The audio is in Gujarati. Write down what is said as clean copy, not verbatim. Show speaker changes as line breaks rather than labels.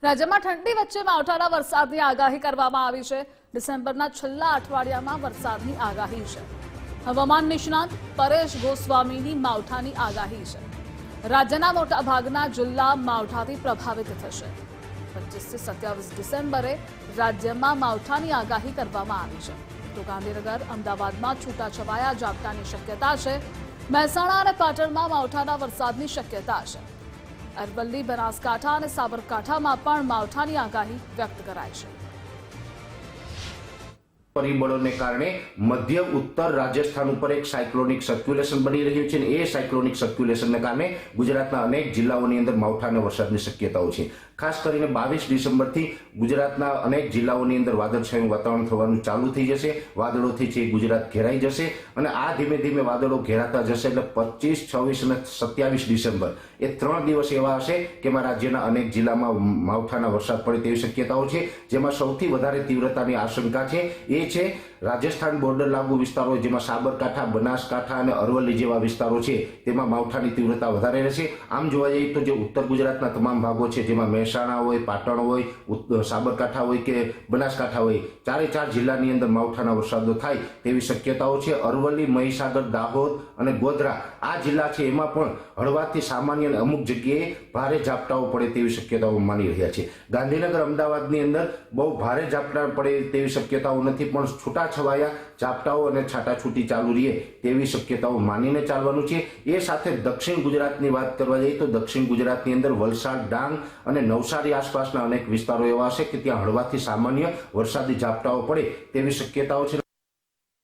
રાજ્યમાં ઠંડી વચ્ચે માવઠાના વરસાદની આગાહી કરવામાં આવી છે। ડિસેમ્બરના છેલ્લા અઠવાડિયામાં વરસાદની આગાહી છે। હવામાન નિષ્ણાત પરેશ ગોસ્વામીની માવઠાની આગાહી છે। રાજ્યના મોટા ભાગના જિલ્લા માવઠાથી પ્રભાવિત થશે। 25 થી 27 ડિસેમ્બરે રાજ્યમાં માવઠાની આગાહી કરવામાં આવી છે। તો ગાંધીનગર, અમદાવાદમાં છૂટાછવાયા ઝાપટાની શક્યતા છે। મહેસાણા અને પાટણમાં માવઠાના વરસાદની શક્યતા છે। અરવલ્લી, બનાસકાંઠા અને સાબરકાંઠામાં પણ માવઠાની આગાહી વ્યક્ત કરાઈ છે।
પરિબળોને કારણે મધ્ય ઉત્તર રાજસ્થાન ઉપર એક સાયક્લોનિક સર્ક્યુલેશન બની રહ્યું છે અને એ સાયક્લોનિક સર્ક્યુલેશનને કારણે ગુજરાતના અનેક જિલ્લાઓની અંદર માવઠાના વરસાદની શક્યતાઓ છે। ખાસ કરીને 22 ડિસેમ્બરથી ગુજરાતના અનેક જિલ્લાઓની અંદર વાદળછાયું વાતાવરણ થવાનું ચાલુ થઈ જશે। વાદળોથી છે ગુજરાત ઘેરાઈ જશે અને આ ધીમે ધીમે વાદળો ઘેરાતા જશે એટલે 25, 26 અને 27 ડિસેમ્બર એ 3 દિવસ એવા હશે કે રાજ્યના અનેક જિલ્લામાં માવઠાના વરસાદ પડે તેવી શક્યતાઓ છે। જેમાં સૌથી વધારે તીવ્રતાની આશંકા છે એ છે રાજસ્થાન બોર્ડર લાગુ વિસ્તારો, જેમાં સાબરકાંઠા, બનાસકાંઠા અને અરવલ્લી જેવા વિસ્તારો છે તેમાં માવઠાની તીવ્રતા વધારે રહેશે। આમ જોવા જઈએ તો જે ઉત્તર ગુજરાતના તમામ ભાગો છે, જેમાં મહેસાણા હોય, પાટણ હોય, સાબરકાંઠા હોય કે બનાસકાંઠા હોય, ચારે ચાર જિલ્લાની અંદર માવઠાના વરસાદો થાય તેવી શક્યતાઓ છે। અરવલ્લી, મહીસાગર, દાહોદ અને ગોધરા આ જિલ્લા છે એમાં પણ હળવાથી સામાન્ય અને અમુક જગ્યાએ ભારે ઝાપટાઓ પડે તેવી શક્યતાઓ માની રહ્યા છે। ગાંધીનગર, અમદાવાદની અંદર બહુ ભારે ઝાપટા પડે તેવી શક્યતાઓ નથી, પણ છૂટાછવાયા ઝાપટાઓ અને છાટાછૂટી ચાલુ રહે તેવી શક્યતાઓ માનીને ચાલવાનું છે। એ સાથે દક્ષિણ ગુજરાતની વાત કરવા જઈએ તો દક્ષિણ ગુજરાતની અંદર વલસાડ, ડાંગ અને નવસારી આસપાસના અનેક વિસ્તારો એવા હશે કે ત્યાં હળવાથી સામાન્ય વરસાદી ઝાપટાઓ પડે તેવી શક્યતાઓ છે।